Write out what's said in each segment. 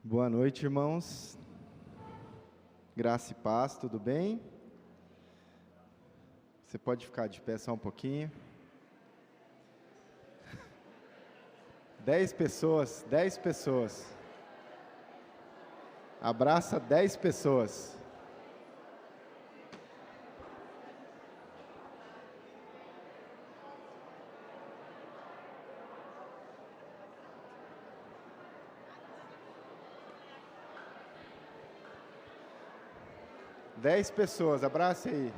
Boa noite, irmãos. Graça e paz, tudo bem? Você pode ficar de pé só um pouquinho. 10 pessoas, 10 pessoas. Abraça 10 pessoas. Dez pessoas, abrace aí.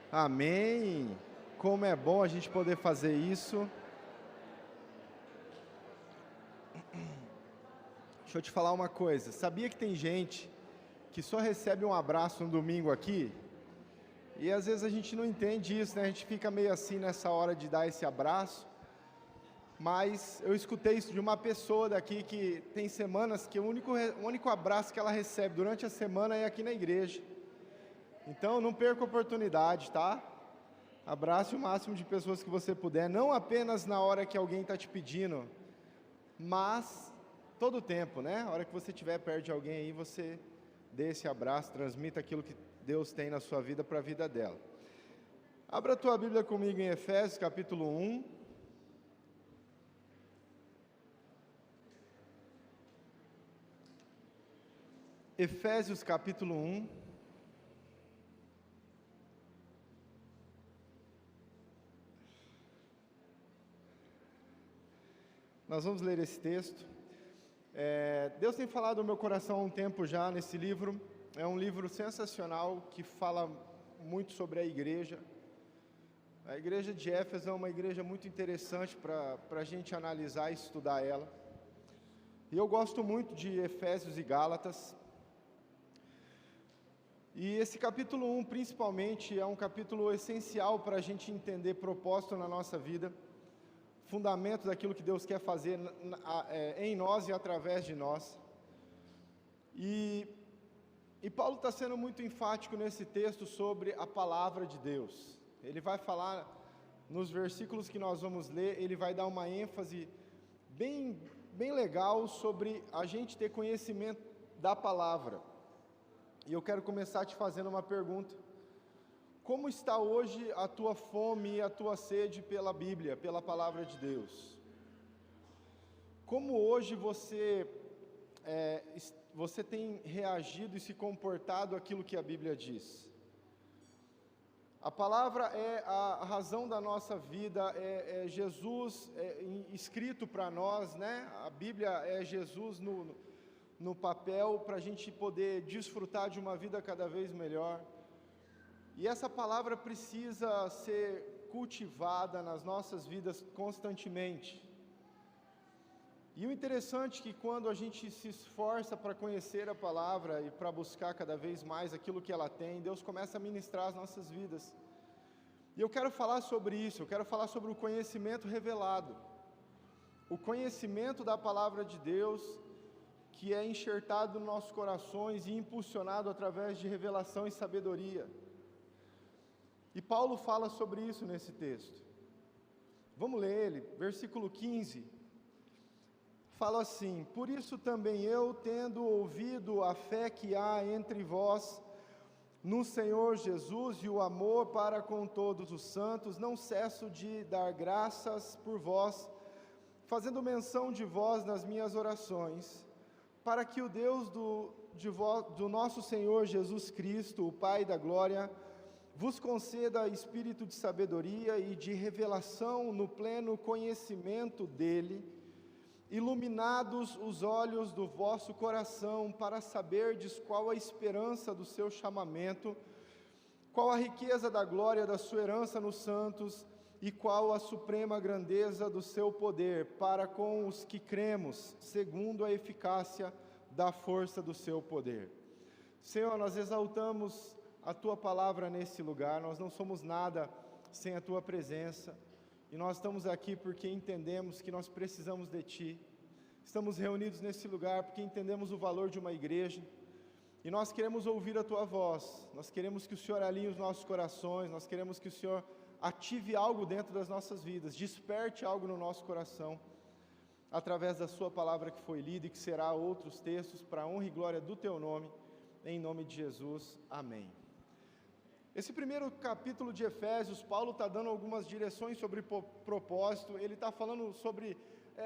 Amém! Como é bom a gente poder fazer isso. Deixa eu te falar uma coisa. Sabia que tem gente que só recebe um abraço no domingo aqui? E às vezes a gente não entende isso, né? A gente fica meio assim nessa hora de dar esse abraço. Mas eu escutei isso de uma pessoa daqui que tem semanas que o único abraço que ela recebe durante a semana é aqui na igreja. Então, não perca a oportunidade, tá? Abrace o máximo de pessoas que você puder, não apenas na hora que alguém está te pedindo, mas todo o tempo, né? A hora que você estiver perto de alguém aí, você dê esse abraço, transmita aquilo que Deus tem na sua vida para a vida dela. Abra a tua Bíblia comigo em Efésios, capítulo 1. Efésios, capítulo 1. Nós vamos ler esse texto. Deus tem falado no meu coração há um tempo já nesse livro. É um livro sensacional que fala muito sobre a igreja. A igreja de Éfeso é uma igreja muito interessante para a gente analisar e estudar ela. E eu gosto muito de Efésios e Gálatas. E esse capítulo 1, principalmente, é um capítulo essencial para a gente entender propósito na nossa vida. Fundamento daquilo que Deus quer fazer em nós e através de nós. E Paulo está sendo muito enfático nesse texto sobre a palavra de Deus. Ele vai falar, nos versículos que nós vamos ler, ele vai dar uma ênfase bem legal sobre a gente ter conhecimento da palavra. E eu quero começar te fazendo uma pergunta. Como está hoje a tua fome e a tua sede pela Bíblia, pela palavra de Deus? Como hoje você tem reagido e se comportado àquilo que a Bíblia diz? A palavra é a razão da nossa vida, é Jesus escrito para nós, né? A Bíblia é Jesus no papel para a gente poder desfrutar de uma vida cada vez melhor. E essa palavra precisa ser cultivada nas nossas vidas constantemente. E o interessante é que quando a gente se esforça para conhecer a palavra e para buscar cada vez mais aquilo que ela tem, Deus começa a ministrar as nossas vidas. E eu quero falar sobre isso, eu quero falar sobre o conhecimento revelado. O conhecimento da palavra de Deus, que é enxertado nos nossos corações e impulsionado através de revelação e sabedoria. E Paulo fala sobre isso nesse texto. Vamos ler ele, versículo 15. Fala assim: por isso também eu, tendo ouvido a fé que há entre vós no Senhor Jesus e o amor para com todos os santos, não cesso de dar graças por vós, fazendo menção de vós nas minhas orações, para que o Deus do nosso Senhor Jesus Cristo, o Pai da glória, vos conceda espírito de sabedoria e de revelação no pleno conhecimento dele, iluminados os olhos do vosso coração, para saberdes qual a esperança do seu chamamento, qual a riqueza da glória da sua herança nos santos, e qual a suprema grandeza do seu poder para com os que cremos, segundo a eficácia da força do seu poder. Senhor, nós exaltamos a Tua palavra nesse lugar, nós não somos nada sem a Tua presença, e nós estamos aqui porque entendemos que nós precisamos de Ti. Estamos reunidos nesse lugar porque entendemos o valor de uma igreja, e nós queremos ouvir a Tua voz, nós queremos que o Senhor alinhe os nossos corações, nós queremos que o Senhor ative algo dentro das nossas vidas, desperte algo no nosso coração, através da Sua palavra que foi lida e que será outros textos para a honra e glória do Teu nome, em nome de Jesus, amém. Esse primeiro capítulo de Efésios, Paulo está dando algumas direções sobre propósito, ele está falando sobre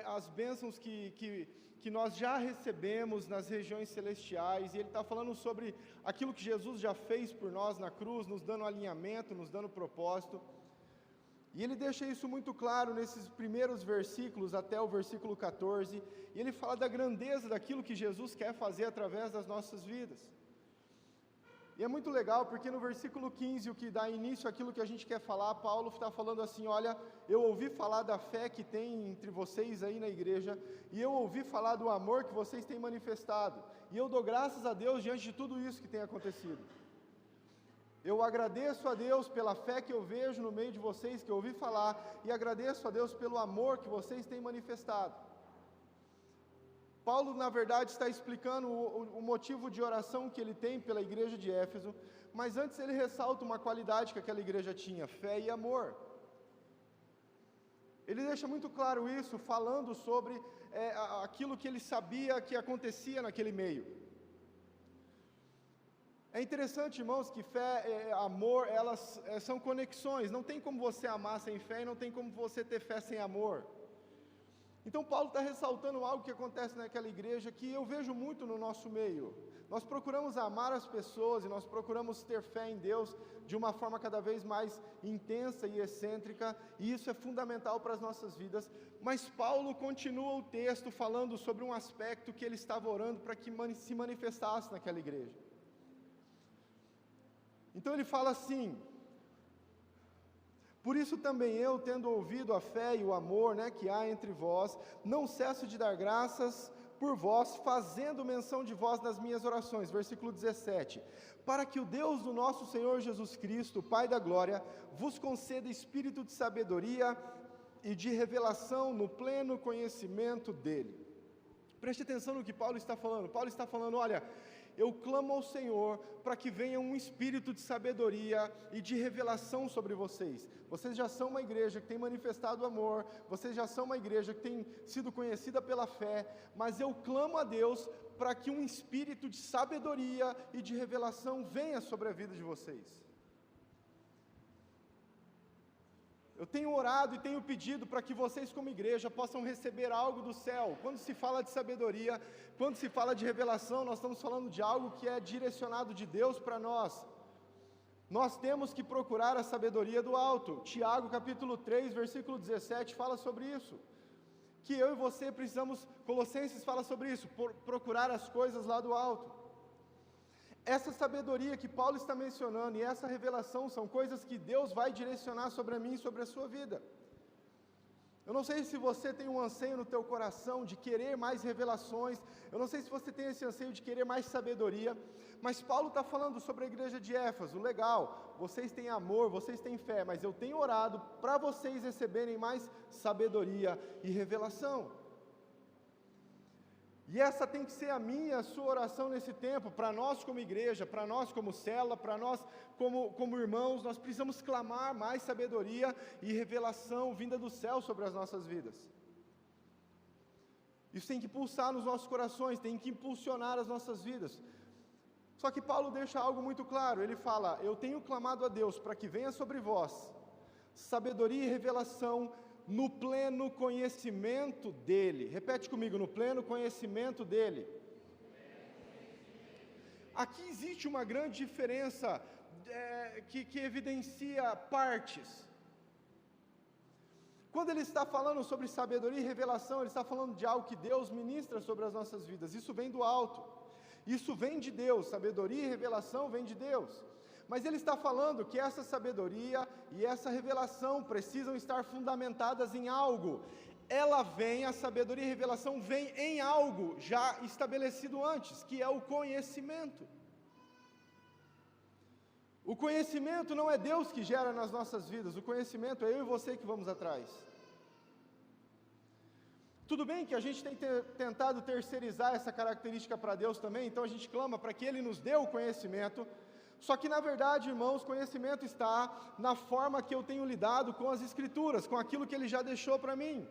as bênçãos que nós já recebemos nas regiões celestiais, e ele está falando sobre aquilo que Jesus já fez por nós na cruz, nos dando alinhamento, nos dando propósito, e ele deixa isso muito claro nesses primeiros versículos, até o versículo 14, e ele fala da grandeza daquilo que Jesus quer fazer através das nossas vidas. E é muito legal, porque no versículo 15, o que dá início àquilo que a gente quer falar, Paulo está falando assim, olha, eu ouvi falar da fé que tem entre vocês aí na igreja, e eu ouvi falar do amor que vocês têm manifestado, e eu dou graças a Deus diante de tudo isso que tem acontecido. Eu agradeço a Deus pela fé que eu vejo no meio de vocês, que eu ouvi falar, e agradeço a Deus pelo amor que vocês têm manifestado. Paulo, na verdade, está explicando o motivo de oração que ele tem pela igreja de Éfeso, mas antes ele ressalta uma qualidade que aquela igreja tinha, fé e amor. Ele deixa muito claro isso, falando sobre aquilo que ele sabia que acontecia naquele meio. É interessante, irmãos, que fé e amor, elas são conexões, não tem como você amar sem fé e não tem como você ter fé sem amor. Então Paulo está ressaltando algo que acontece naquela igreja que eu vejo muito no nosso meio. Nós procuramos amar as pessoas e nós procuramos ter fé em Deus de uma forma cada vez mais intensa e excêntrica, e isso é fundamental para as nossas vidas, mas Paulo continua o texto falando sobre um aspecto que ele estava orando para que se manifestasse naquela igreja. Então ele fala assim: por isso também eu, tendo ouvido a fé e o amor, que há entre vós, não cesso de dar graças por vós, fazendo menção de vós nas minhas orações. Versículo 17. Para que o Deus do nosso Senhor Jesus Cristo, Pai da glória, vos conceda espírito de sabedoria e de revelação no pleno conhecimento dele. Preste atenção no que Paulo está falando. Paulo está falando, olha, eu clamo ao Senhor para que venha um espírito de sabedoria e de revelação sobre vocês. Vocês já são uma igreja que tem manifestado amor, vocês já são uma igreja que tem sido conhecida pela fé, mas eu clamo a Deus para que um espírito de sabedoria e de revelação venha sobre a vida de vocês. Eu tenho orado e tenho pedido para que vocês como igreja possam receber algo do céu. Quando se fala de sabedoria, quando se fala de revelação, nós estamos falando de algo que é direcionado de Deus para nós. Nós temos que procurar a sabedoria do alto. Tiago capítulo 3, versículo 17 fala sobre isso. Que eu e você precisamos, Colossenses fala sobre isso, procurar as coisas lá do alto. Essa sabedoria que Paulo está mencionando e essa revelação são coisas que Deus vai direcionar sobre a mim e sobre a sua vida. Eu não sei se você tem um anseio no teu coração de querer mais revelações, eu não sei se você tem esse anseio de querer mais sabedoria, mas Paulo está falando sobre a igreja de Éfeso. Legal, vocês têm amor, vocês têm fé, mas eu tenho orado para vocês receberem mais sabedoria e revelação. E essa tem que ser a minha e a sua oração nesse tempo, para nós como igreja, para nós como célula, para nós como irmãos, nós precisamos clamar mais sabedoria e revelação vinda do céu sobre as nossas vidas. Isso tem que pulsar nos nossos corações, tem que impulsionar as nossas vidas. Só que Paulo deixa algo muito claro, ele fala, eu tenho clamado a Deus para que venha sobre vós sabedoria e revelação no pleno conhecimento dEle. Repete comigo, no pleno conhecimento dEle. Aqui existe uma grande diferença que evidencia partes. Quando ele está falando sobre sabedoria e revelação, ele está falando de algo que Deus ministra sobre as nossas vidas. Isso vem do alto. Isso vem de Deus. Sabedoria e revelação vem de Deus. Mas ele está falando que essa sabedoria e essa revelação precisam estar fundamentadas em algo. Ela vem, a sabedoria e a revelação vem em algo já estabelecido antes, que é o conhecimento. O conhecimento não é Deus que gera nas nossas vidas, o conhecimento é eu e você que vamos atrás. Tudo bem que a gente tem tentado terceirizar essa característica para Deus também, então a gente clama para que Ele nos dê o conhecimento, só que na verdade, irmãos, conhecimento está na forma que eu tenho lidado com as Escrituras, com aquilo que Ele já deixou para mim.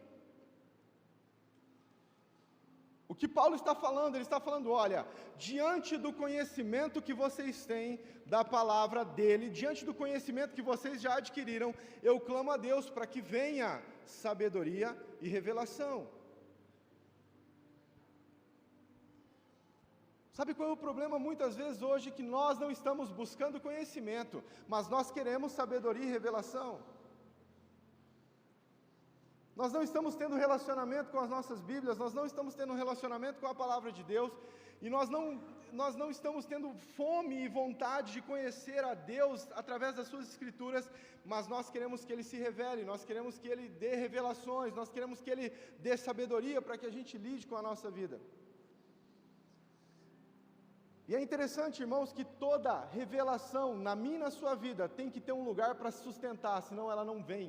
O que Paulo está falando? Ele está falando, olha, diante do conhecimento que vocês têm da palavra dele, diante do conhecimento que vocês já adquiriram, eu clamo a Deus para que venha sabedoria e revelação. Sabe qual é o problema muitas vezes hoje? Que nós não estamos buscando conhecimento, mas nós queremos sabedoria e revelação. Nós não estamos tendo relacionamento com as nossas Bíblias, nós não estamos tendo relacionamento com a palavra de Deus, e nós não estamos tendo fome e vontade de conhecer a Deus através das suas Escrituras, mas nós queremos que Ele se revele, nós queremos que Ele dê revelações, nós queremos que Ele dê sabedoria para que a gente lide com a nossa vida. E é interessante, irmãos, que toda revelação na minha e na sua vida tem que ter um lugar para se sustentar, senão ela não vem.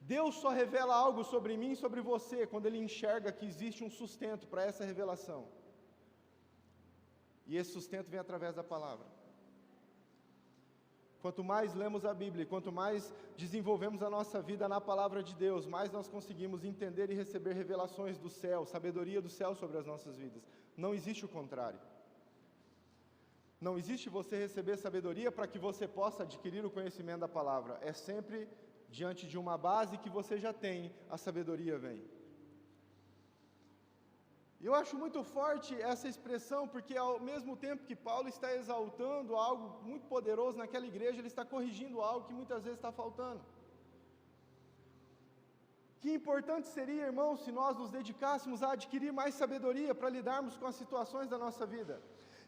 Deus só revela algo sobre mim e sobre você quando Ele enxerga que existe um sustento para essa revelação. E esse sustento vem através da palavra. Quanto mais lemos a Bíblia, quanto mais desenvolvemos a nossa vida na palavra de Deus, mais nós conseguimos entender e receber revelações do céu, sabedoria do céu sobre as nossas vidas. Não existe o contrário. Não existe você receber sabedoria para que você possa adquirir o conhecimento da palavra. É sempre diante de uma base que você já tem, a sabedoria vem. Eu acho muito forte essa expressão, porque ao mesmo tempo que Paulo está exaltando algo muito poderoso naquela igreja, ele está corrigindo algo que muitas vezes está faltando. Que importante seria, irmãos, se nós nos dedicássemos a adquirir mais sabedoria para lidarmos com as situações da nossa vida.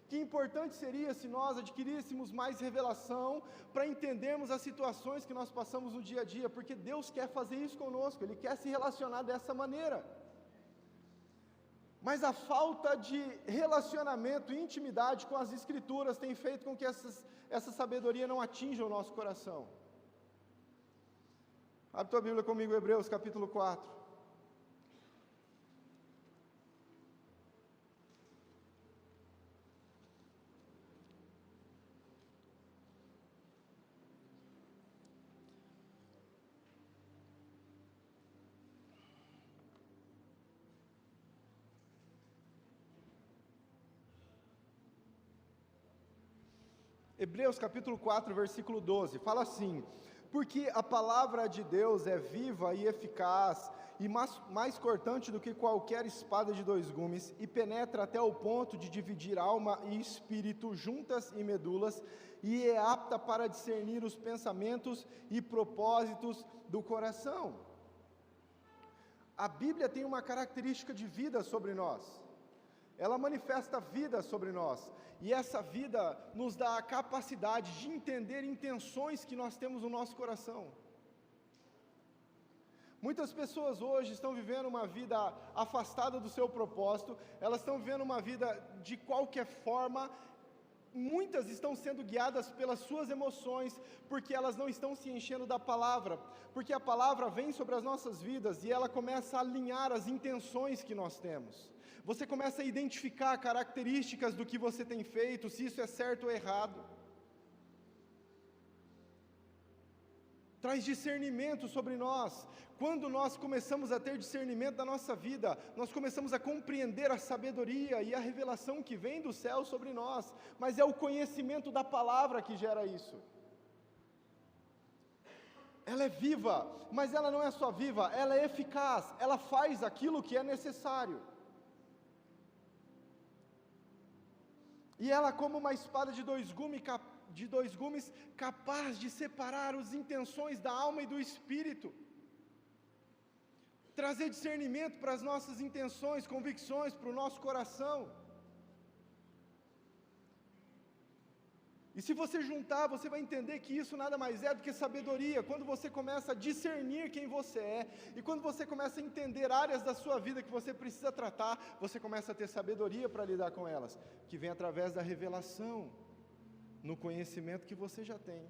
Que importante seria se nós adquiríssemos mais revelação para entendermos as situações que nós passamos no dia a dia, porque Deus quer fazer isso conosco, Ele quer se relacionar dessa maneira. Mas a falta de relacionamento e intimidade com as Escrituras tem feito com que essa sabedoria não atinja o nosso coração. Abre tua Bíblia comigo, Hebreus capítulo 4. Hebreus capítulo 4, versículo 12, fala assim: porque a palavra de Deus é viva e eficaz, e mais cortante do que qualquer espada de dois gumes, e penetra até o ponto de dividir alma e espírito, juntas e medulas, e é apta para discernir os pensamentos e propósitos do coração. A Bíblia tem uma característica de vida sobre nós. Ela manifesta vida sobre nós, e essa vida nos dá a capacidade de entender intenções que nós temos no nosso coração. Muitas pessoas hoje estão vivendo uma vida afastada do seu propósito, elas estão vivendo uma vida de qualquer forma, muitas estão sendo guiadas pelas suas emoções, porque elas não estão se enchendo da palavra, porque a palavra vem sobre as nossas vidas e ela começa a alinhar as intenções que nós temos. Você começa a identificar características do que você tem feito, se isso é certo ou errado. Traz discernimento sobre nós. Quando nós começamos a ter discernimento da nossa vida, nós começamos a compreender a sabedoria e a revelação que vem do céu sobre nós, mas é o conhecimento da palavra que gera isso. Ela é viva, mas ela não é só viva, ela é eficaz, ela faz aquilo que é necessário. E ela, como uma espada de dois gumes, capaz de separar as intenções da alma e do espírito, trazer discernimento para as nossas intenções, convicções, para o nosso coração. E se você juntar, você vai entender que isso nada mais é do que sabedoria. Quando você começa a discernir quem você é, e quando você começa a entender áreas da sua vida que você precisa tratar, você começa a ter sabedoria para lidar com elas, que vem através da revelação, no conhecimento que você já tem.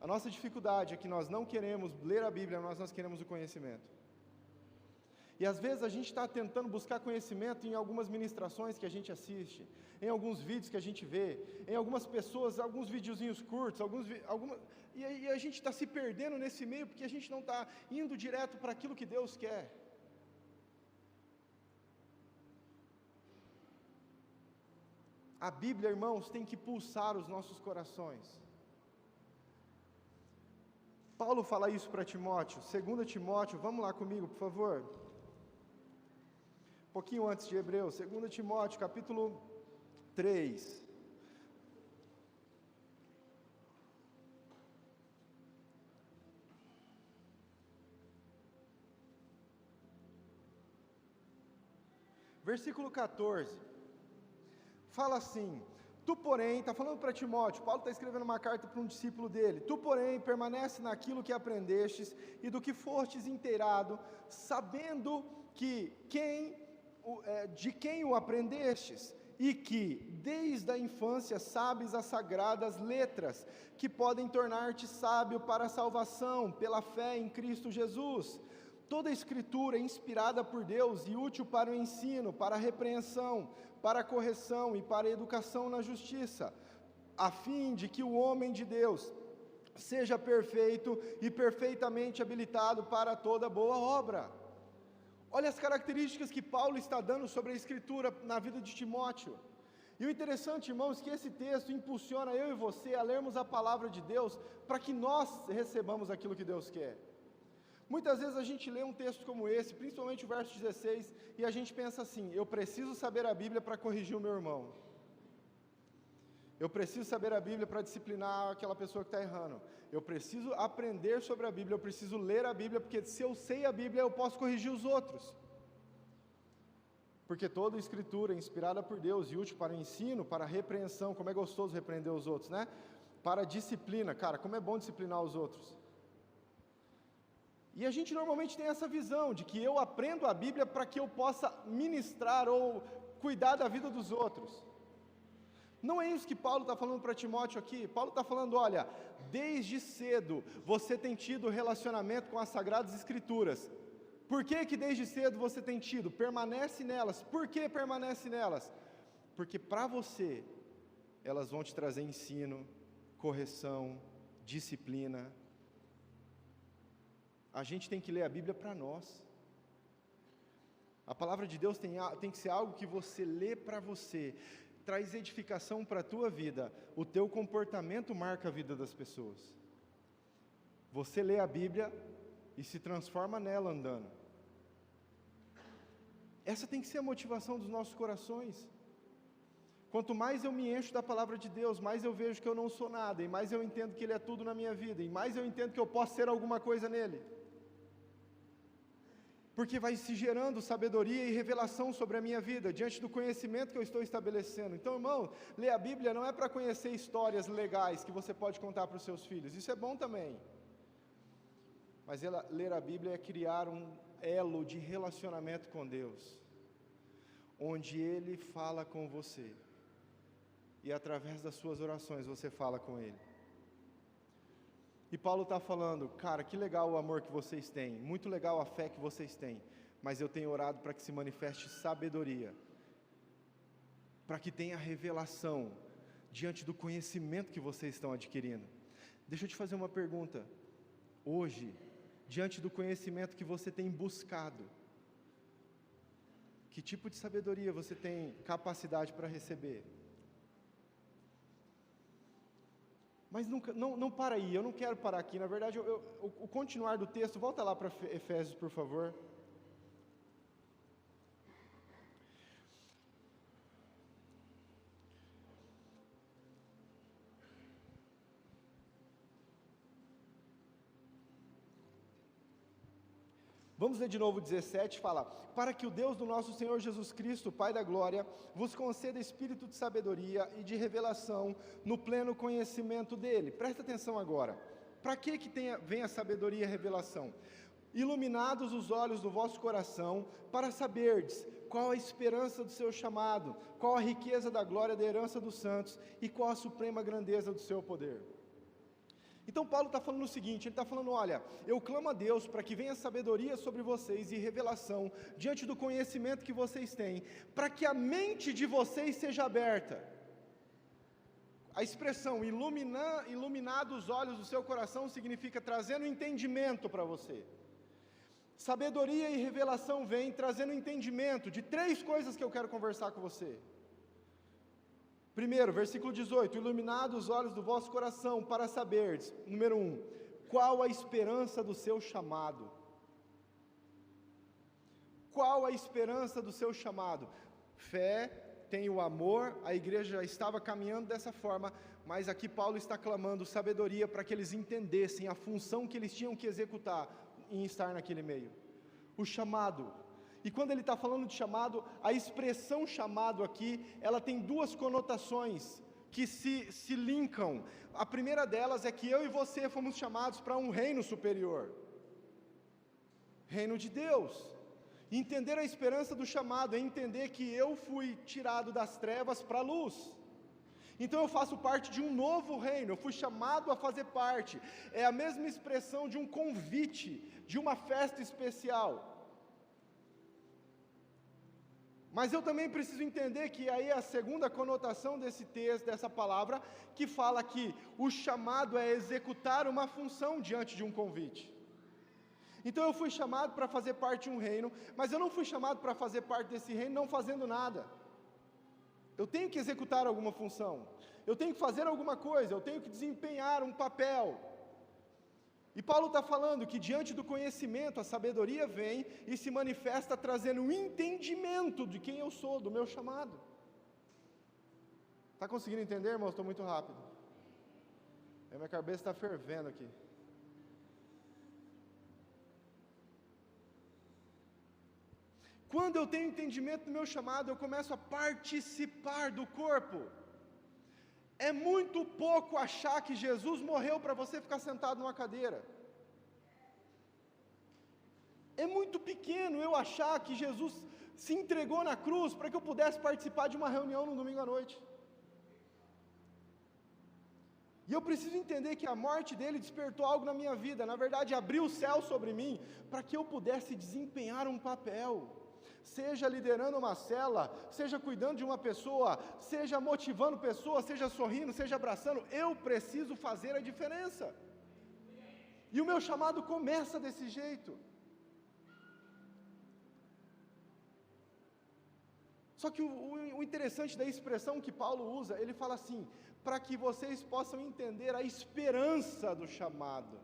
A nossa dificuldade é que nós não queremos ler a Bíblia, nós queremos o conhecimento. E às vezes a gente está tentando buscar conhecimento em algumas ministrações que a gente assiste, em alguns vídeos que a gente vê, em algumas pessoas, alguns videozinhos curtos, e a gente está se perdendo nesse meio porque a gente não está indo direto para aquilo que Deus quer. A Bíblia, irmãos, tem que pulsar os nossos corações. Paulo fala isso para Timóteo, 2 Timóteo, vamos lá comigo, por favor. Um pouquinho antes de Hebreus, 2 Timóteo, capítulo 3. Versículo 14. Fala assim: tu, porém, está falando para Timóteo, Paulo está escrevendo uma carta para um discípulo dele, tu, porém, permanece naquilo que aprendestes e do que fostes inteirado, sabendo que de quem o aprendestes, e que, desde a infância, sabes as sagradas letras, que podem tornar-te sábio para a salvação, pela fé em Cristo Jesus. Toda a Escritura é inspirada por Deus e útil para o ensino, para a repreensão, para a correção e para a educação na justiça, a fim de que o homem de Deus seja perfeito e perfeitamente habilitado para toda boa obra. Olha as características que Paulo está dando sobre a Escritura na vida de Timóteo. E o interessante, irmãos, é que esse texto impulsiona eu e você a lermos a palavra de Deus para que nós recebamos aquilo que Deus quer. Muitas vezes a gente lê um texto como esse, principalmente o verso 16, e a gente pensa assim: eu preciso saber a Bíblia para corrigir o meu irmão. Eu preciso saber a Bíblia para disciplinar aquela pessoa que está errando. Eu preciso aprender sobre a Bíblia, eu preciso ler a Bíblia, porque se eu sei a Bíblia, eu posso corrigir os outros. Porque toda a Escritura é inspirada por Deus e útil para o ensino, para a repreensão. Como é gostoso repreender os outros, né? Para a disciplina. Cara, como é bom disciplinar os outros. E a gente normalmente tem essa visão de que eu aprendo a Bíblia para que eu possa ministrar ou cuidar da vida dos outros. Não é isso que Paulo está falando para Timóteo aqui. Paulo está falando: olha, desde cedo você tem tido relacionamento com as Sagradas Escrituras. Por que desde cedo você tem tido? Permanece nelas. Por que permanece nelas? Porque para você, elas vão te trazer ensino, correção, disciplina. A gente tem que ler a Bíblia para nós. A palavra de Deus tem que ser algo que você lê para você, traz edificação para a tua vida. O teu comportamento marca a vida das pessoas. Você lê a Bíblia e se transforma nela andando. Essa tem que ser a motivação dos nossos corações. Quanto mais eu me encho da palavra de Deus, mais eu vejo que eu não sou nada, e mais eu entendo que Ele é tudo na minha vida, e mais eu entendo que eu posso ser alguma coisa nele. Porque vai se gerando sabedoria e revelação sobre a minha vida, diante do conhecimento que eu estou estabelecendo. Então, irmão, ler a Bíblia não é para conhecer histórias legais que você pode contar para os seus filhos, isso é bom também. Mas ler a Bíblia é criar um elo de relacionamento com Deus, onde Ele fala com você, e através das suas orações você fala com Ele. E Paulo está falando: cara, que legal o amor que vocês têm, muito legal a fé que vocês têm, mas eu tenho orado para que se manifeste sabedoria, para que tenha revelação diante do conhecimento que vocês estão adquirindo. Deixa eu te fazer uma pergunta. Hoje, diante do conhecimento que você tem buscado, que tipo de sabedoria você tem capacidade para receber? Mas não para aí, eu não quero parar aqui. Na verdade, o continuar do texto, volta lá para Efésios, por favor. Vamos ler de novo o 17, fala: para que o Deus do nosso Senhor Jesus Cristo, Pai da glória, vos conceda espírito de sabedoria e de revelação no pleno conhecimento dele. Presta atenção agora. Para que vem a sabedoria e a revelação? Iluminados os olhos do vosso coração, para saberdes qual a esperança do seu chamado, qual a riqueza da glória da herança dos santos e qual a suprema grandeza do seu poder. Então Paulo está falando o seguinte, ele está falando: olha, eu clamo a Deus para que venha sabedoria sobre vocês e revelação diante do conhecimento que vocês têm, para que a mente de vocês seja aberta. A expressão iluminar os olhos do seu coração significa trazendo entendimento para você. Sabedoria e revelação vem trazendo entendimento de 3 coisas que eu quero conversar com você. Primeiro, versículo 18: iluminados os olhos do vosso coração, para saberdes, número 1, qual a esperança do seu chamado. Qual a esperança do seu chamado? Fé, tem o amor, a igreja já estava caminhando dessa forma, mas aqui Paulo está clamando sabedoria para que eles entendessem a função que eles tinham que executar em estar naquele meio. O chamado. E quando ele está falando de chamado, a expressão chamado aqui, ela tem 2 conotações que se linkam. A primeira delas é que eu e você fomos chamados para um reino superior. Reino de Deus. Entender a esperança do chamado é entender que eu fui tirado das trevas para a luz. Então eu faço parte de um novo reino, eu fui chamado a fazer parte. É a mesma expressão de um convite, de uma festa especial. Mas eu também preciso entender que aí a segunda conotação desse texto, dessa palavra, que fala que o chamado é executar uma função diante de um convite. Então eu fui chamado para fazer parte de um reino, mas eu não fui chamado para fazer parte desse reino não fazendo nada. Eu tenho que executar alguma função, eu tenho que fazer alguma coisa, eu tenho que desempenhar um papel. E Paulo está falando que diante do conhecimento, a sabedoria vem e se manifesta trazendo um entendimento de quem eu sou, do meu chamado. Está conseguindo entender, irmão? Estou muito rápido. A minha cabeça está fervendo aqui. Quando eu tenho entendimento do meu chamado, eu começo a participar do corpo. É muito pouco achar que Jesus morreu para você ficar sentado numa cadeira. É muito pequeno eu achar que Jesus se entregou na cruz para que eu pudesse participar de uma reunião no domingo à noite. E eu preciso entender que a morte dele despertou algo na minha vida. Na verdade, abriu o céu sobre mim para que eu pudesse desempenhar um papel. Seja liderando uma cela, seja cuidando de uma pessoa, seja motivando pessoas, seja sorrindo, seja abraçando, eu preciso fazer a diferença. E o meu chamado começa desse jeito. Só que o interessante da expressão que Paulo usa, ele fala assim: para que vocês possam entender a esperança do chamado.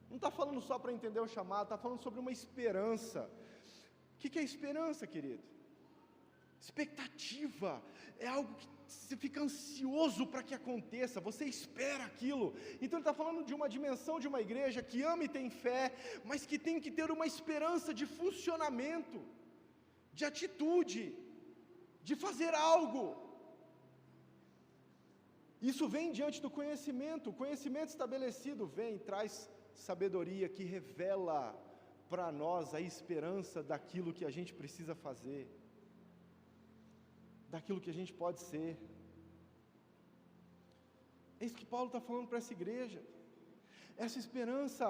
Não está falando só para entender o chamado, está falando sobre uma esperança. O que é esperança, querido? Expectativa, é algo que você fica ansioso para que aconteça, você espera aquilo. Então ele está falando de uma dimensão de uma igreja que ama e tem fé, mas que tem que ter uma esperança de funcionamento, de atitude, de fazer algo. Isso vem diante do conhecimento. O conhecimento estabelecido vem e traz sabedoria que revela para nós a esperança daquilo que a gente precisa fazer, daquilo que a gente pode ser. É isso que Paulo está falando para essa igreja. Essa esperança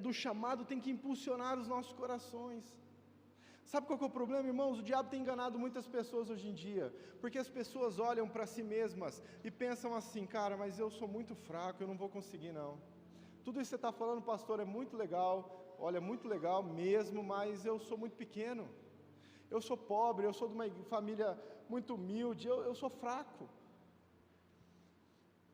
do chamado tem que impulsionar os nossos corações. Sabe qual que é o problema, irmãos? O diabo tem enganado muitas pessoas hoje em dia, porque as pessoas olham para si mesmas e pensam assim: cara, mas eu sou muito fraco, eu não vou conseguir não. Tudo isso que você está falando, pastor, é muito legal, olha, é muito legal mesmo, mas eu sou muito pequeno, eu sou pobre, eu sou de uma família muito humilde, eu sou fraco.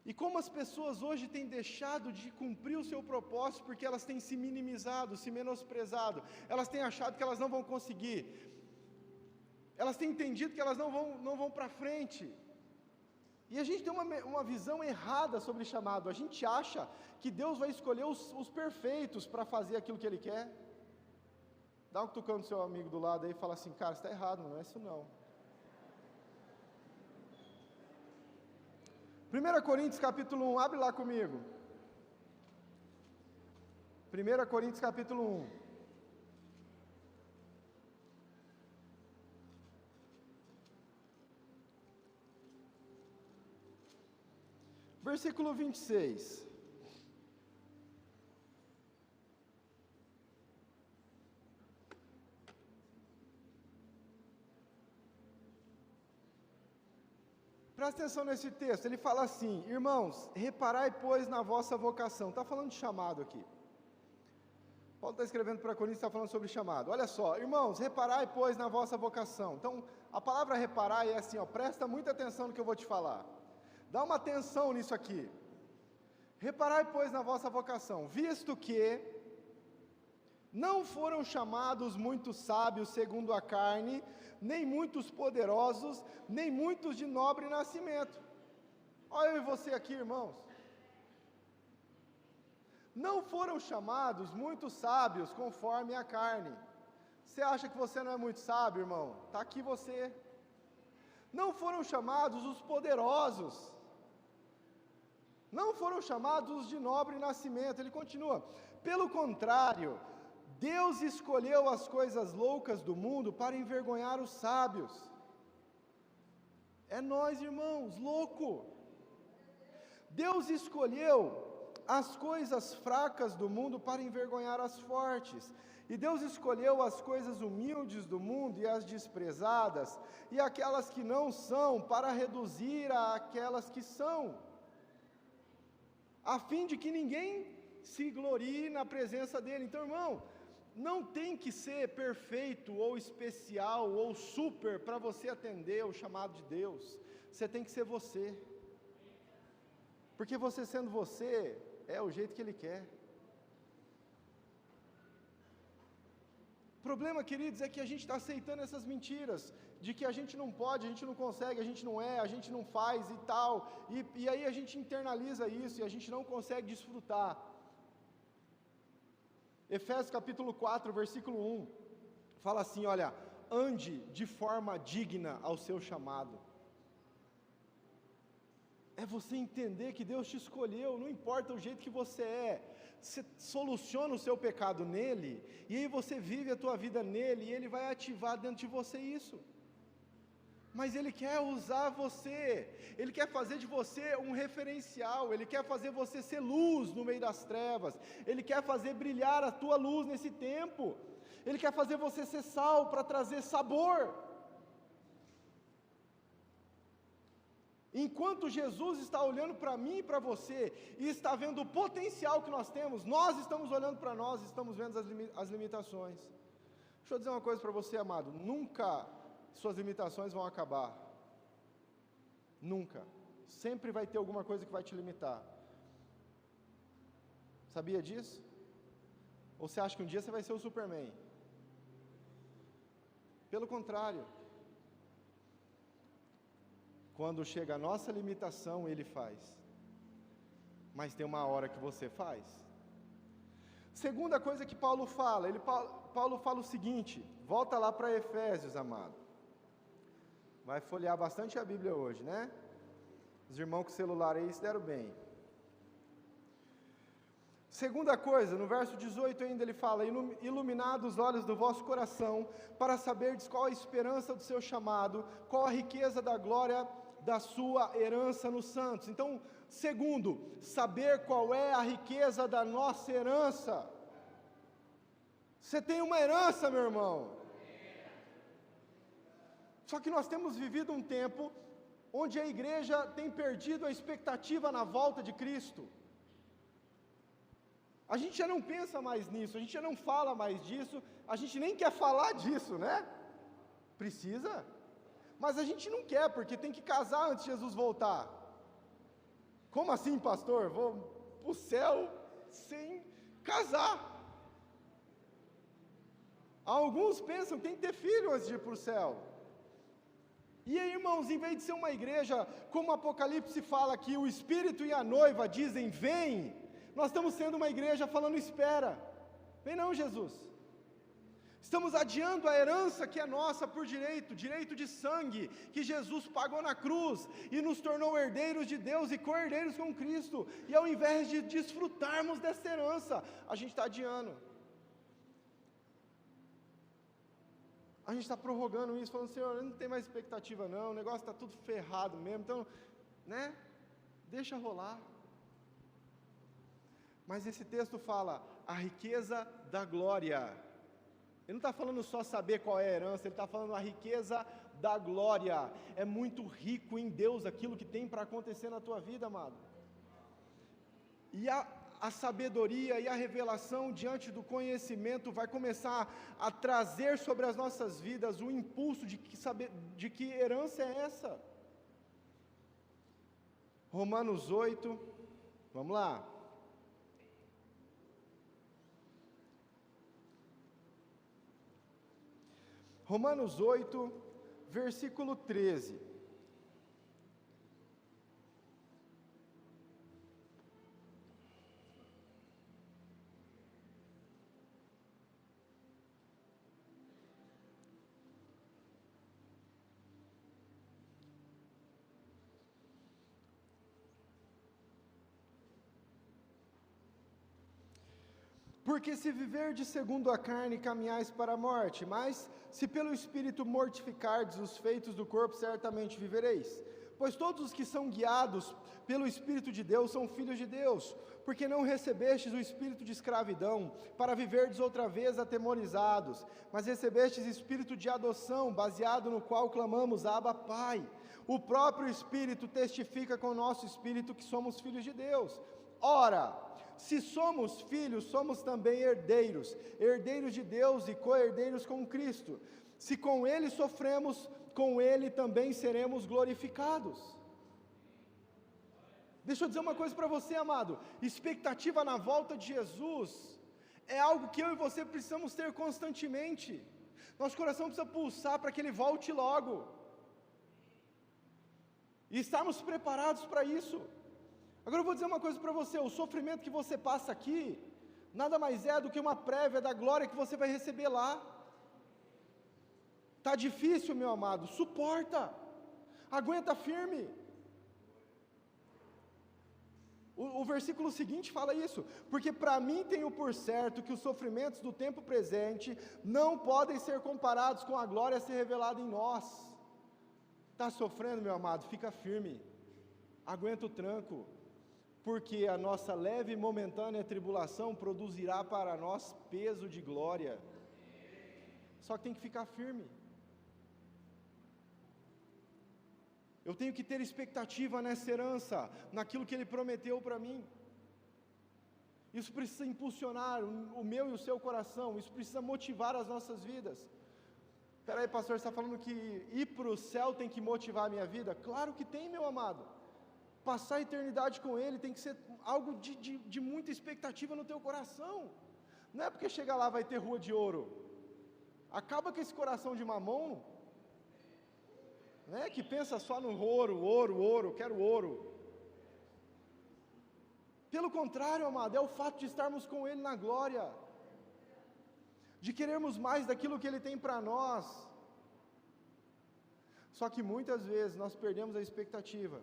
E como as pessoas hoje têm deixado de cumprir o seu propósito, porque elas têm se minimizado, se menosprezado, elas têm achado que elas não vão conseguir, elas têm entendido que elas não vão para frente. E a gente tem uma visão errada sobre chamado. A gente acha que Deus vai escolher os perfeitos para fazer aquilo que Ele quer. Dá um cutucão no seu amigo do lado aí e fala assim, cara, você está errado, não é isso não. 1 Coríntios capítulo 1, abre lá comigo. 1 Coríntios capítulo 1. Versículo 26. Presta atenção nesse texto, ele fala assim, irmãos, reparai pois na vossa vocação, está falando de chamado aqui. Paulo está escrevendo para Coríntios, está falando sobre chamado. Olha só, irmãos, reparai pois na vossa vocação. Então, a palavra reparar é assim, ó, presta muita atenção no que eu vou te falar. Dá uma atenção nisso aqui. Reparai pois na vossa vocação, visto que não foram chamados muitos sábios segundo a carne, nem muitos poderosos, nem muitos de nobre nascimento. Olha eu e você aqui, irmãos. Não foram chamados muitos sábios conforme a carne. Você acha que você não é muito sábio, irmão? Está aqui você. Não foram chamados os poderosos. Não foram chamados os de nobre nascimento. Ele continua. Pelo contrário, Deus escolheu as coisas loucas do mundo para envergonhar os sábios. É nós, irmãos, louco. Deus escolheu as coisas fracas do mundo para envergonhar as fortes. E Deus escolheu as coisas humildes do mundo e as desprezadas, e aquelas que não são, para reduzir aquelas que são, a fim de que ninguém se glorie na presença dele. Então, irmão, não tem que ser perfeito, ou especial, ou super, para você atender o chamado de Deus. Você tem que ser você. Porque você sendo você, é o jeito que Ele quer. O problema, queridos, é que a gente está aceitando essas mentiras, de que a gente não pode, a gente não consegue, a gente não é, a gente não faz e tal, e aí a gente internaliza isso, e a gente não consegue desfrutar. Efésios capítulo 4, versículo 1, fala assim, olha, ande de forma digna ao seu chamado. É você entender que Deus te escolheu, não importa o jeito que você soluciona o seu pecado nele, e aí você vive a tua vida nele, e ele vai ativar dentro de você isso. Mas Ele quer usar você, Ele quer fazer de você um referencial, Ele quer fazer você ser luz no meio das trevas, Ele quer fazer brilhar a tua luz nesse tempo, Ele quer fazer você ser sal para trazer sabor. Enquanto Jesus está olhando para mim e para você, e está vendo o potencial que nós temos, nós estamos olhando para nós, estamos vendo as limitações. Deixa eu dizer uma coisa para você, amado, nunca suas limitações vão acabar, nunca, sempre vai ter alguma coisa que vai te limitar, sabia disso? Ou você acha que um dia você vai ser o Superman? Pelo contrário, quando chega a nossa limitação, Ele faz, mas tem uma hora que você faz. Segunda coisa que Paulo fala, Paulo fala o seguinte, volta lá para Efésios, amado. Vai folhear bastante a Bíblia hoje, né? Os irmãos com celular aí se deram bem. Segunda coisa, no verso 18 ainda ele fala, iluminados os olhos do vosso coração, para saberdes qual a esperança do seu chamado, qual a riqueza da glória da sua herança nos santos. Então, segundo, saber qual é a riqueza da nossa herança. Você tem uma herança, meu irmão. Só que nós temos vivido um tempo onde a igreja tem perdido a expectativa na volta de Cristo. A gente já não pensa mais nisso, a gente já não fala mais disso, a gente nem quer falar disso, né? Precisa, mas a gente não quer, porque tem que casar antes de Jesus voltar. Como assim, pastor? Vou para o céu sem casar. Alguns pensam que tem que ter filho antes de ir para o céu. E aí, irmãos, em vez de ser uma igreja, como o Apocalipse fala que o Espírito e a noiva dizem, vem, nós estamos sendo uma igreja falando, espera, vem não, Jesus. Estamos adiando a herança que é nossa por direito de sangue, que Jesus pagou na cruz e nos tornou herdeiros de Deus e co-herdeiros com Cristo. E ao invés de desfrutarmos dessa herança, a gente está adiando. A gente está prorrogando isso, falando, Senhor, não tem mais expectativa não, o negócio está tudo ferrado mesmo, então, né, deixa rolar. Mas esse texto fala, a riqueza da glória. Ele não está falando só saber qual é a herança, ele está falando a riqueza da glória. É muito rico em Deus aquilo que tem para acontecer na tua vida, amado. E a sabedoria e a revelação diante do conhecimento vai começar a trazer sobre as nossas vidas o impulso de que herança é essa. Romanos 8, vamos lá. Romanos 8, versículo 13. Porque se viverdes segundo a carne, caminhais para a morte, mas se pelo Espírito mortificardes os feitos do corpo, certamente vivereis. Pois todos os que são guiados pelo Espírito de Deus são filhos de Deus, porque não recebestes o espírito de escravidão, para viverdes outra vez atemorizados, mas recebestes espírito de adoção, baseado no qual clamamos, Abba, Pai. O próprio Espírito testifica com o nosso espírito que somos filhos de Deus. Ora, se somos filhos, somos também herdeiros, herdeiros de Deus e co-herdeiros com Cristo. Se com Ele sofremos, com Ele também seremos glorificados. Deixa eu dizer uma coisa para você, amado, expectativa na volta de Jesus, é algo que eu e você precisamos ter constantemente. Nosso coração precisa pulsar para que Ele volte logo, e estarmos preparados para isso. Agora eu vou dizer uma coisa para você, o sofrimento que você passa aqui, nada mais é do que uma prévia da glória que você vai receber lá. Está difícil, meu amado, suporta, aguenta firme. O versículo seguinte fala isso, porque para mim tenho por certo que os sofrimentos do tempo presente não podem ser comparados com a glória a ser revelada em nós. Está sofrendo, meu amado, fica firme, aguenta o tranco, porque a nossa leve e momentânea tribulação produzirá para nós peso de glória. Só que tem que ficar firme. Eu tenho que ter expectativa nessa herança, naquilo que Ele prometeu para mim. Isso precisa impulsionar o meu e o seu coração, isso precisa motivar as nossas vidas. Espera aí, pastor, você está falando que ir para o céu tem que motivar a minha vida? Claro que tem, meu amado. Passar a eternidade com Ele tem que ser algo de muita expectativa no teu coração. Não é porque chegar lá vai ter rua de ouro. Acaba com esse coração de mamão, né, que pensa só no ouro, quero ouro. Pelo contrário, amado, é o fato de estarmos com Ele na glória, de querermos mais daquilo que Ele tem para nós. Só que muitas vezes nós perdemos a expectativa.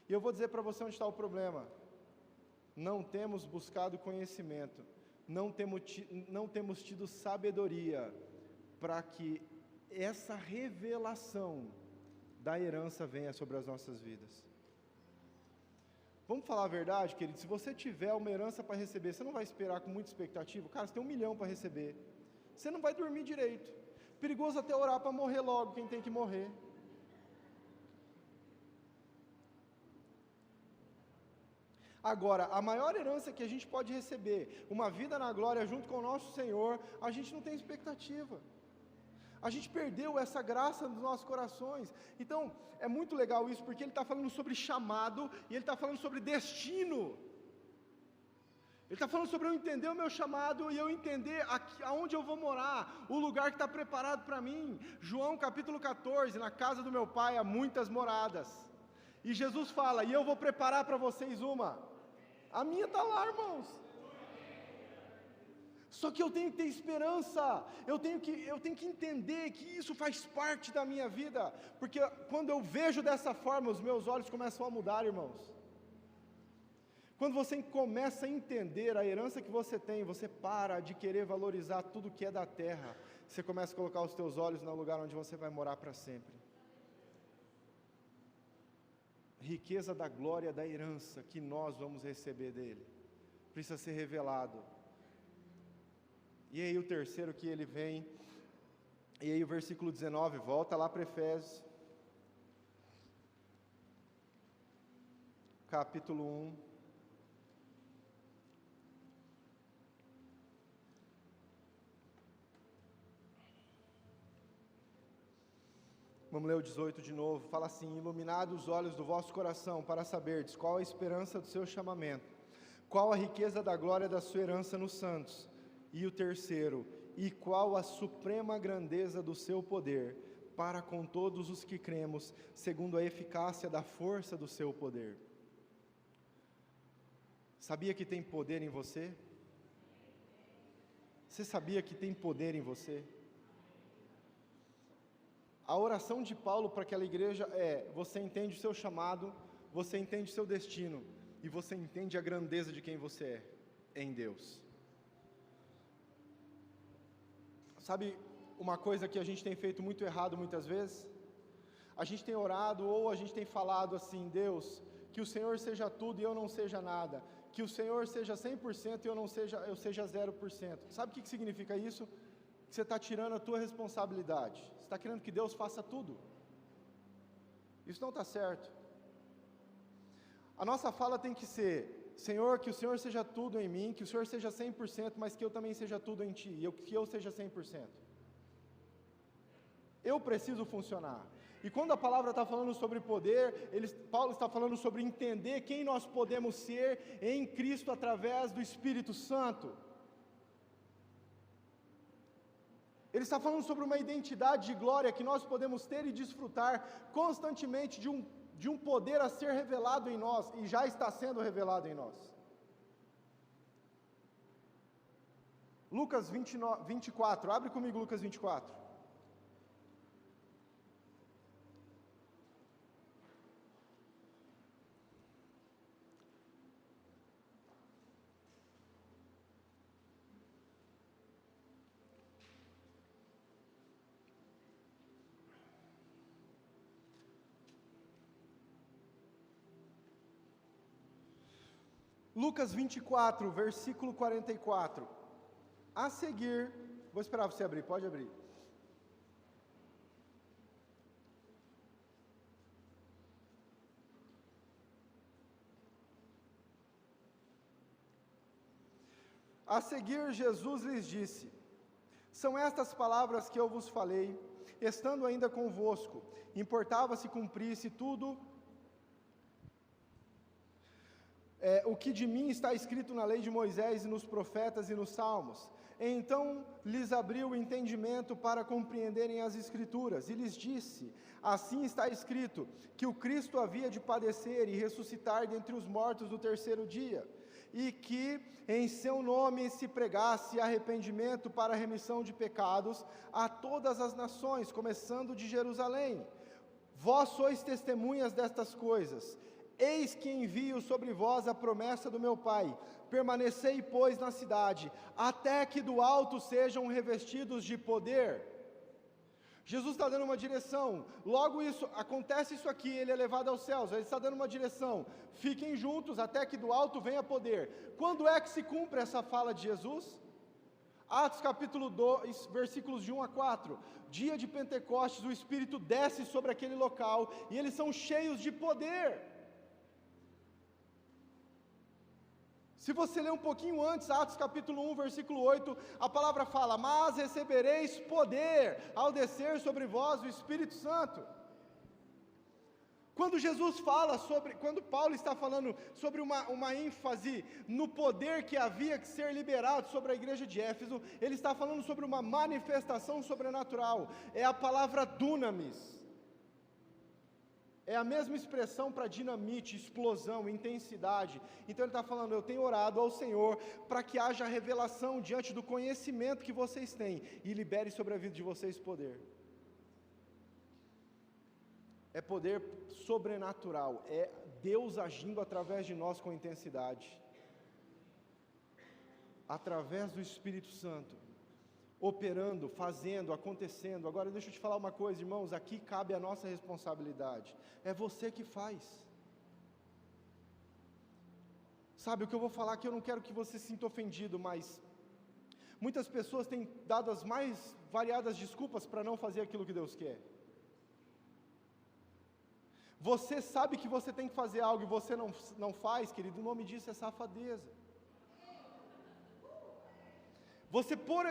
E eu vou dizer para você onde está o problema. Não temos buscado conhecimento, não temos tido sabedoria para que essa revelação da herança venha sobre as nossas vidas. Vamos falar a verdade, querido, se você tiver uma herança para receber, você não vai esperar com muita expectativa. Cara, você tem 1 milhão para receber, você não vai dormir direito, perigoso até orar para morrer logo, quem tem que morrer. Agora, a maior herança que a gente pode receber, uma vida na glória junto com o nosso Senhor, a gente não tem expectativa. A gente perdeu essa graça nos nossos corações. Então, é muito legal isso, porque ele está falando sobre chamado, e ele está falando sobre destino. Ele está falando sobre eu entender o meu chamado, e eu entender aonde eu vou morar, o lugar que está preparado para mim. João capítulo 14, na casa do meu pai há muitas moradas. E Jesus fala, e eu vou preparar para vocês uma. A minha está lá, irmãos. Só que eu tenho que ter esperança, eu tenho que entender que isso faz parte da minha vida, porque quando eu vejo dessa forma, os meus olhos começam a mudar, irmãos. Quando você começa a entender a herança que você tem, você para de querer valorizar tudo que é da terra, você começa a colocar os teus olhos no lugar onde você vai morar para sempre. Riqueza da glória da herança que nós vamos receber dele, precisa ser revelado. E aí o terceiro que ele vem, e aí o versículo 19, volta lá para Efésios, capítulo 1, vamos ler o 18 de novo, fala assim: iluminados os olhos do vosso coração, para saberdes qual a esperança do seu chamamento, qual a riqueza da glória da sua herança nos santos, e o terceiro, e qual a suprema grandeza do seu poder, para com todos os que cremos, segundo a eficácia da força do seu poder. Sabia que tem poder em você? Você sabia que tem poder em você? A oração de Paulo para aquela igreja é: você entende o seu chamado, você entende o seu destino, e você entende a grandeza de quem você é em Deus. Sabe uma coisa que a gente tem feito muito errado muitas vezes? A gente tem orado ou a gente tem falado assim: Deus, que o Senhor seja tudo e eu não seja nada, que o Senhor seja 100% e eu seja 0%. Sabe o que significa isso? Que você está tirando a tua responsabilidade, você está querendo que Deus faça tudo. Isso não está certo. A nossa fala tem que ser: Senhor, que o Senhor seja tudo em mim, que o Senhor seja 100%, mas que eu também seja tudo em Ti, e que eu seja 100%. Eu preciso funcionar. E quando a palavra está falando sobre poder, Paulo está falando sobre entender quem nós podemos ser em Cristo através do Espírito Santo. Ele está falando sobre uma identidade de glória que nós podemos ter e desfrutar constantemente de um poder a ser revelado em nós, e já está sendo revelado em nós. Lucas 24, abre comigo Lucas 24. Lucas 24, versículo 44. A seguir, vou esperar você abrir, pode abrir. A seguir, Jesus lhes disse: são estas palavras que eu vos falei, estando ainda convosco, importava se cumprisse tudo o que de mim está escrito na lei de Moisés e nos profetas e nos salmos. Então lhes abriu o entendimento para compreenderem as Escrituras, e lhes disse: assim está escrito, que o Cristo havia de padecer e ressuscitar dentre os mortos no terceiro dia, e que em seu nome se pregasse arrependimento para a remissão de pecados a todas as nações, começando de Jerusalém. Vós sois testemunhas destas coisas. Eis que envio sobre vós a promessa do meu Pai. Permanecei, pois, na cidade, até que do alto sejam revestidos de poder. Jesus está dando uma direção. Logo acontece isso aqui, ele é levado aos céus. Ele está dando uma direção. Fiquem juntos até que do alto venha poder. Quando é que se cumpre essa fala de Jesus? Atos capítulo 2, versículos de 1 a 4. Dia de Pentecostes, o Espírito desce sobre aquele local e eles são cheios de poder. Se você ler um pouquinho antes, Atos capítulo 1, versículo 8, a palavra fala: mas recebereis poder ao descer sobre vós o Espírito Santo. Quando Paulo está falando sobre uma ênfase no poder que havia que ser liberado sobre a igreja de Éfeso, ele está falando sobre uma manifestação sobrenatural, é a palavra dunamis. É a mesma expressão para dinamite, explosão, intensidade. Então ele está falando, eu tenho orado ao Senhor para que haja revelação diante do conhecimento que vocês têm e libere sobre a vida de vocês poder. É poder sobrenatural, é Deus agindo através de nós com intensidade. Através do Espírito Santo, operando, fazendo, acontecendo. Agora deixa eu te falar uma coisa, irmãos, aqui cabe a nossa responsabilidade. É você que faz. Sabe, o que eu vou falar aqui, eu não quero que você se sinta ofendido, mas muitas pessoas têm dado as mais variadas desculpas para não fazer aquilo que Deus quer. Você sabe que você tem que fazer algo e você não faz, querido, o nome disso é safadeza. Você pôr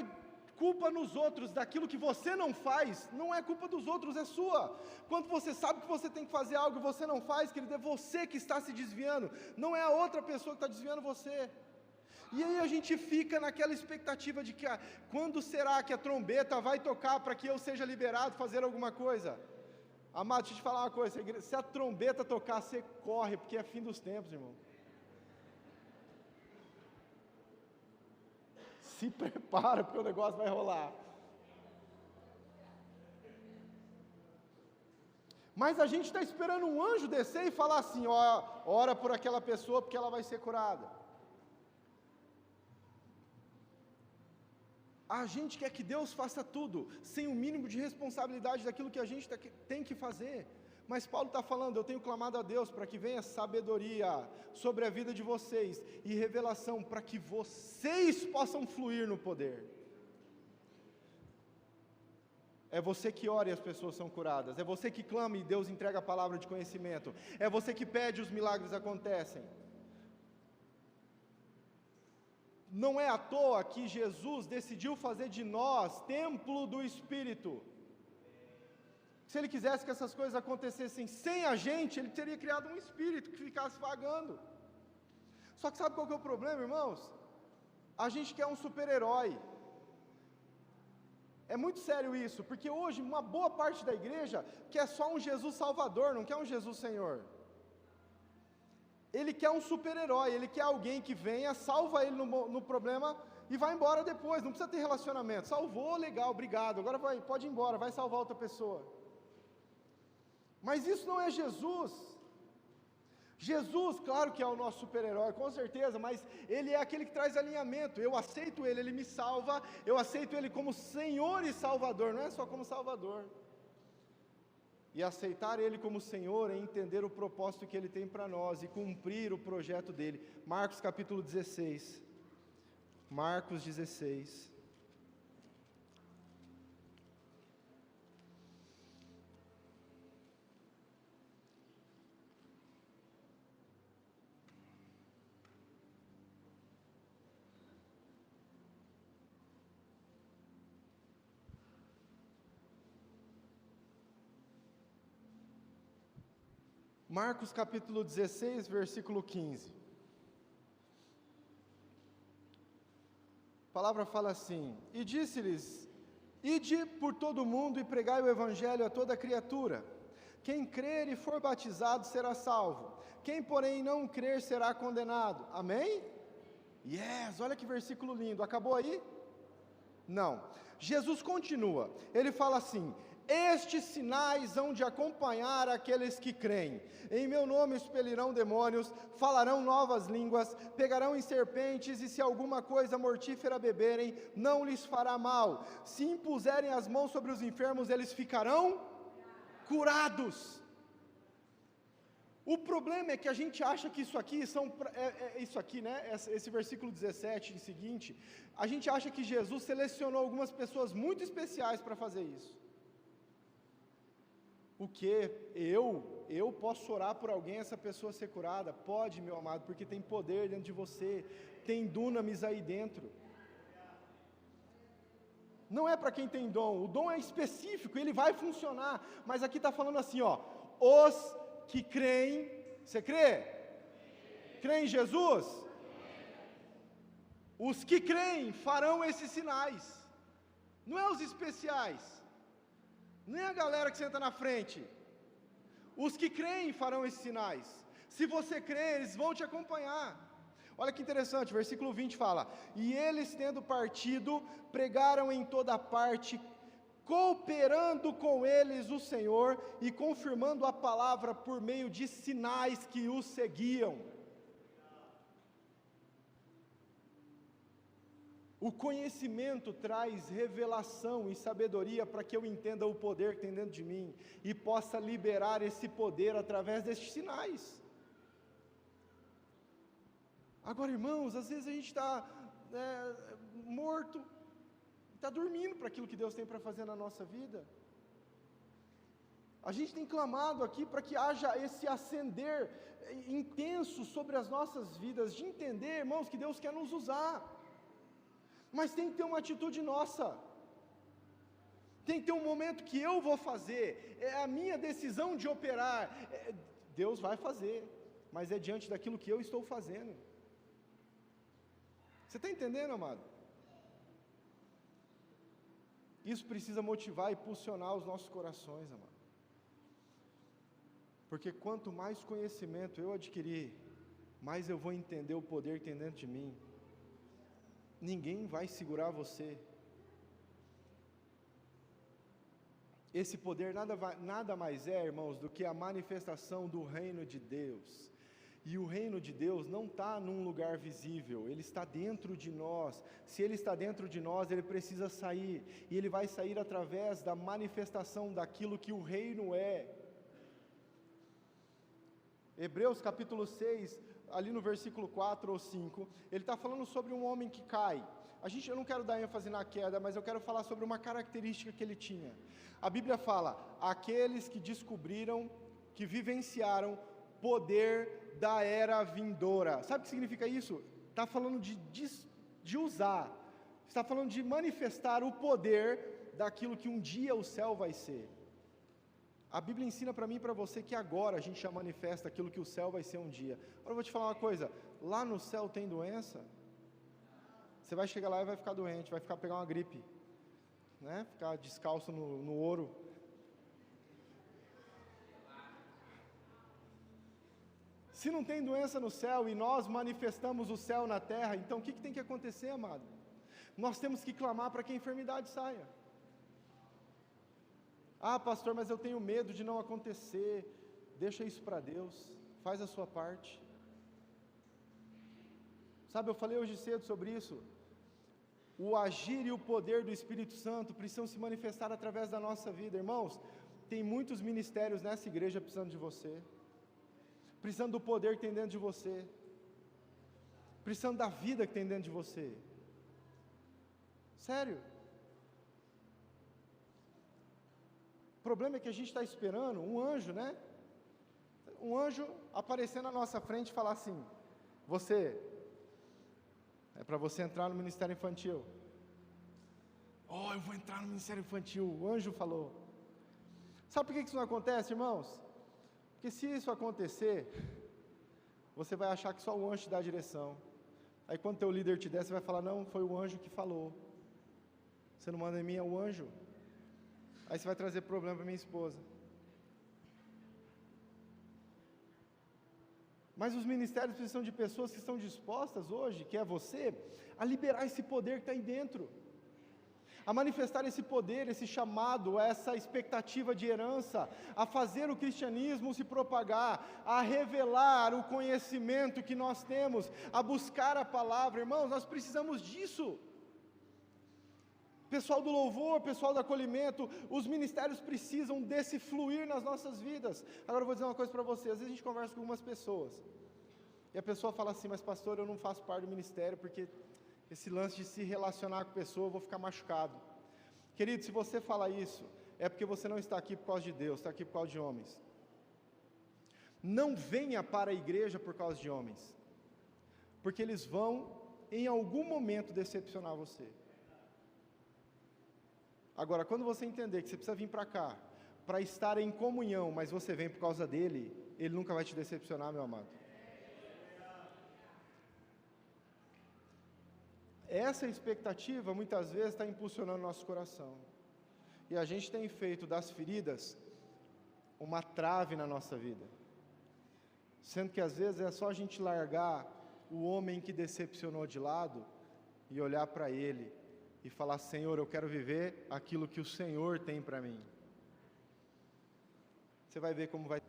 culpa nos outros daquilo que você não faz, não é culpa dos outros, é sua. Quando você sabe que você tem que fazer algo e você não faz, querido, é você que está se desviando, não é a outra pessoa que está desviando você. E aí a gente fica naquela expectativa de que, quando será que a trombeta vai tocar para que eu seja liberado fazer alguma coisa? Amado, deixa eu te falar uma coisa, se a trombeta tocar, você corre, porque é fim dos tempos, irmão. Se prepara, porque o negócio vai rolar. Mas a gente está esperando um anjo descer e falar assim, ó, ora por aquela pessoa, porque ela vai ser curada. A gente quer que Deus faça tudo, sem o mínimo de responsabilidade daquilo que a gente tem que fazer. Mas Paulo está falando, eu tenho clamado a Deus para que venha sabedoria sobre a vida de vocês e revelação para que vocês possam fluir no poder. É você que ora e as pessoas são curadas, é você que clama e Deus entrega a palavra de conhecimento, é você que pede e os milagres acontecem. Não é à toa que Jesus decidiu fazer de nós templo do Espírito. Se Ele quisesse que essas coisas acontecessem sem a gente, Ele teria criado um espírito que ficasse vagando. Só que sabe qual que é o problema, irmãos? A gente quer um super-herói. É muito sério isso, porque hoje uma boa parte da igreja quer só um Jesus Salvador, não quer um Jesus Senhor. Ele quer um super-herói, ele quer alguém que venha, salva ele no problema e vai embora depois, não precisa ter relacionamento. Salvou, legal, obrigado, agora pode ir embora, vai salvar outra pessoa. Mas isso não é Jesus. Jesus, claro que é o nosso super-herói, com certeza, mas Ele é aquele que traz alinhamento. Eu aceito Ele, Ele me salva, eu aceito Ele como Senhor e Salvador, não é só como Salvador. E aceitar Ele como Senhor é entender o propósito que Ele tem para nós e cumprir o projeto dEle. Marcos capítulo 16. Marcos 16. Marcos capítulo 16, versículo 15. A palavra fala assim: E disse-lhes: Ide por todo o mundo e pregai o evangelho a toda criatura. Quem crer e for batizado será salvo. Quem, porém, não crer será condenado. Amém? Yes, olha que versículo lindo. Acabou aí? Não. Jesus continua. Ele fala assim: Estes sinais hão de acompanhar aqueles que creem. Em meu nome expelirão demônios, falarão novas línguas, pegarão em serpentes, e se alguma coisa mortífera beberem, não lhes fará mal. Se impuserem as mãos sobre os enfermos, eles ficarão curados. O problema é que a gente acha que isso aqui esse versículo 17 em seguinte, a gente acha que Jesus selecionou algumas pessoas muito especiais para fazer isso. O que? Eu posso orar por alguém, essa pessoa ser curada? Pode, meu amado, porque tem poder dentro de você, tem dunamis aí dentro. Não é para quem tem dom, o dom é específico, ele vai funcionar, mas aqui está falando assim, ó, os que creem, você crê? Crê em Jesus? Os que creem farão esses sinais, não é os especiais, não é a galera que senta na frente. Os que creem farão esses sinais. Se você crer, eles vão te acompanhar. Olha que interessante, versículo 20 fala: e eles, tendo partido, pregaram em toda parte, cooperando com eles o Senhor e confirmando a palavra por meio de sinais que os seguiam. O conhecimento traz revelação e sabedoria para que eu entenda o poder que tem dentro de mim e possa liberar esse poder através destes sinais. Agora, irmãos, às vezes a gente está morto, está dormindo para aquilo que Deus tem para fazer na nossa vida. A gente tem clamado aqui para que haja esse acender intenso sobre as nossas vidas, de entender, irmãos, que Deus quer nos usar. Mas tem que ter uma atitude nossa, tem que ter um momento que eu vou fazer, é a minha decisão de operar, Deus vai fazer, mas é diante daquilo que eu estou fazendo. Você está entendendo, amado? Isso precisa motivar e impulsionar os nossos corações, amado, porque quanto mais conhecimento eu adquirir, mais eu vou entender o poder que tem dentro de mim. Ninguém vai segurar você. Esse poder nada mais é, irmãos, do que a manifestação do reino de Deus. E o reino de Deus não está num lugar visível, ele está dentro de nós. Se ele está dentro de nós, ele precisa sair. E ele vai sair através da manifestação daquilo que o reino é. Hebreus capítulo 6, ali no versículo 4 ou 5, ele está falando sobre um homem que cai. Eu não quero dar ênfase na queda, mas eu quero falar sobre uma característica que ele tinha. A Bíblia fala, aqueles que descobriram, que vivenciaram poder da era vindoura. Sabe o que significa isso? Está falando de usar, está falando de manifestar o poder daquilo que um dia o céu vai ser. A Bíblia ensina para mim e para você que agora a gente já manifesta aquilo que o céu vai ser um dia. Agora eu vou te falar uma coisa, lá no céu tem doença? Você vai chegar lá e vai ficar doente, vai pegar uma gripe, né? Ficar descalço no ouro. Se não tem doença no céu e nós manifestamos o céu na terra, então o que tem que acontecer, amado? Nós temos que clamar para que a enfermidade saia. Ah, pastor, mas eu tenho medo de não acontecer. Deixa isso para Deus, faz a sua parte. Sabe, eu falei hoje cedo sobre isso. O agir e o poder do Espírito Santo precisam se manifestar através da nossa vida. Irmãos, tem muitos ministérios nessa igreja precisando de você, precisando do poder que tem dentro de você, precisando da vida que tem dentro de você. Sério. O problema é que a gente está esperando um anjo, né? Um anjo aparecer na nossa frente e falar assim, é para você entrar no ministério infantil. Oh, eu vou entrar no ministério infantil, o anjo falou. Sabe por que isso não acontece, irmãos? Porque se isso acontecer, você vai achar que só o anjo te dá a direção. Aí quando teu líder te der, você vai falar, não, foi o anjo que falou. Você não manda em mim, é o anjo. Aí você vai trazer problema para minha esposa. Mas os ministérios precisam de pessoas que estão dispostas hoje, que é você, a liberar esse poder que está aí dentro, a manifestar esse poder, esse chamado, essa expectativa de herança, a fazer o cristianismo se propagar, a revelar o conhecimento que nós temos, a buscar a palavra. Irmãos, nós precisamos disso. Pessoal do louvor, pessoal do acolhimento, os ministérios precisam desse fluir nas nossas vidas. Agora eu vou dizer uma coisa para você, às vezes a gente conversa com algumas pessoas, e a pessoa fala assim, mas pastor, eu não faço parte do ministério, porque esse lance de se relacionar com a pessoa, eu vou ficar machucado. Querido, se você fala isso, é porque você não está aqui por causa de Deus, está aqui por causa de homens. Não venha para a igreja por causa de homens, porque eles vão, em algum momento, decepcionar você. Agora, quando você entender que você precisa vir para cá, para estar em comunhão, mas você vem por causa dele, ele nunca vai te decepcionar, meu amado. Essa expectativa, muitas vezes, está impulsionando nosso coração. E a gente tem feito das feridas uma trave na nossa vida. Sendo que às vezes é só a gente largar o homem que decepcionou de lado e olhar para ele e falar: Senhor, eu quero viver aquilo que o Senhor tem para mim. Você vai ver como vai